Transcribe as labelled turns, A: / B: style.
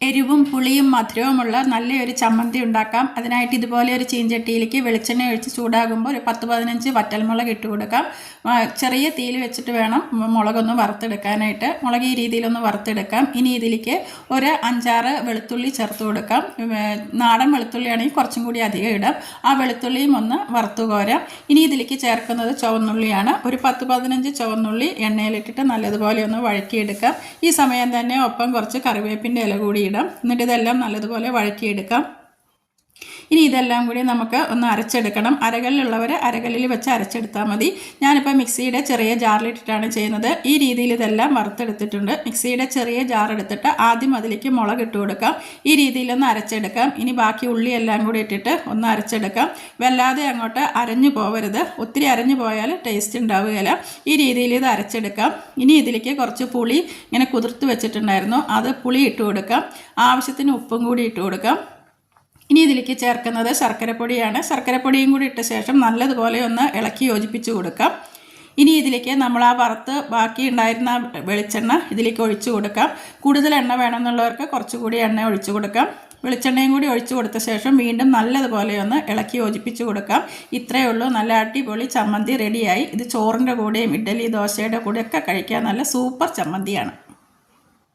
A: എരിവും പുളിയും മധുരവുമുള്ള നല്ലൊരു ചമ്മന്തി ഉണ്ടാക്കാം. അതിനായിട്ട് ഇതുപോലെ ഒരു ചീഞ്ചട്ടിയിലേക്ക് വെളിച്ചെണ്ണ ഒഴിച്ച് ചൂടാകുമ്പോൾ ഒരു 10-15 വറ്റൽമുളക് ഇട്ട് കൊടുക്കാം. ചെറിയ തീയിൽ വെച്ചിട്ട് വേണം മുളകൊന്ന് വറുത്തെടുക്കാനായിട്ട്. മുളക് ഈ രീതിയിലൊന്ന് വറുത്തെടുക്കാം. ഇനി ഇതിലേക്ക് ഒരു 5-6 വെളുത്തുള്ളി ചേർത്ത് കൊടുക്കാം. നാടൻ വെളുത്തുള്ളിയാണെങ്കിൽ കുറച്ചും കൂടി അധികം ഇടാം. ആ വെളുത്തുള്ളിയും ഒന്ന് വറുത്ത് കോരാം. ഇനി ഇതിലേക്ക് ചേർക്കുന്നത് ചുവന്നുള്ളിയാണ്. ഒരു 10-15 ചുവന്നുള്ളി എണ്ണയിലിട്ടിട്ട് നല്ലതുപോലെ ഒന്ന് വഴറ്റിയെടുക്കാം. ഈ സമയം തന്നെ ഒപ്പം കുറച്ച് കറിവേപ്പിൻ്റെ ഇല കൂടി ഇടാം. എന്നിട്ട് ഇതെല്ലാം നല്ലതുപോലെ വഴറ്റിയെടുക്കാം. ഇനി ഇതെല്ലാം കൂടി നമുക്ക് ഒന്ന് അരച്ചെടുക്കണം. അരകല്ലുള്ളവർ അരകല്ലിൽ വെച്ച് അരച്ചെടുത്താൽ മതി. ഞാനിപ്പോൾ മിക്സിയുടെ ചെറിയ ജാറിലിട്ടിട്ടാണ് ചെയ്യുന്നത്. ഈ രീതിയിൽ ഇതെല്ലാം വറുത്തെടുത്തിട്ടുണ്ട്. മിക്സിയുടെ ചെറിയ ജാർ എടുത്തിട്ട് ആദ്യം അതിലേക്ക് മുളക് ഇട്ട് കൊടുക്കാം. ഈ രീതിയിലൊന്ന് അരച്ചെടുക്കാം. ഇനി ബാക്കി ഉള്ളി എല്ലാം കൂടി ഇട്ടിട്ട് ഒന്ന് അരച്ചെടുക്കാം. വല്ലാതെ അങ്ങോട്ട് അരഞ്ഞു പോവരുത്. ഒത്തിരി അരഞ്ഞു പോയാൽ ടേസ്റ്റ് ഉണ്ടാവുകയില്ല. ഈ രീതിയിൽ ഇത് അരച്ചെടുക്കാം. ഇനി ഇതിലേക്ക് കുറച്ച് പുളി ഇങ്ങനെ കുതിർത്ത് വെച്ചിട്ടുണ്ടായിരുന്നു. അത് പുളി ഇട്ട് കൊടുക്കാം. ആവശ്യത്തിന് ഉപ്പും കൂടി ഇട്ട് കൊടുക്കാം. ഇനി ഇതിലേക്ക് ചേർക്കുന്നത് ശർക്കരപ്പൊടിയാണ്. ശർക്കരപ്പൊടിയും കൂടി ഇട്ട ശേഷം നല്ലതുപോലെ ഒന്ന് ഇളക്കി യോജിപ്പിച്ച് കൊടുക്കാം. ഇനി ഇതിലേക്ക് നമ്മൾ ആ വറുത്ത് ബാക്കി ഉണ്ടായിരുന്ന വെളിച്ചെണ്ണ ഇതിലേക്ക് ഒഴിച്ചു കൊടുക്കാം. കൂടുതൽ എണ്ണ വേണമെന്നുള്ളവർക്ക് കുറച്ചുകൂടി എണ്ണ ഒഴിച്ചു കൊടുക്കാം. വെളിച്ചെണ്ണയും കൂടി ഒഴിച്ചു കൊടുത്ത ശേഷം വീണ്ടും നല്ലതുപോലെ ഒന്ന് ഇളക്കി യോജിപ്പിച്ച് കൊടുക്കാം. ഇത്രയേ ഉള്ളൂ. നല്ല അടിപൊളി ചമ്മന്തി റെഡിയായി. ഇത് ചോറിൻ്റെ കൂടെയും ഇഡ്ഡലി ദോശയുടെ കൂടെയൊക്കെ കഴിക്കാൻ നല്ല സൂപ്പർ ചമ്മന്തിയാണ്.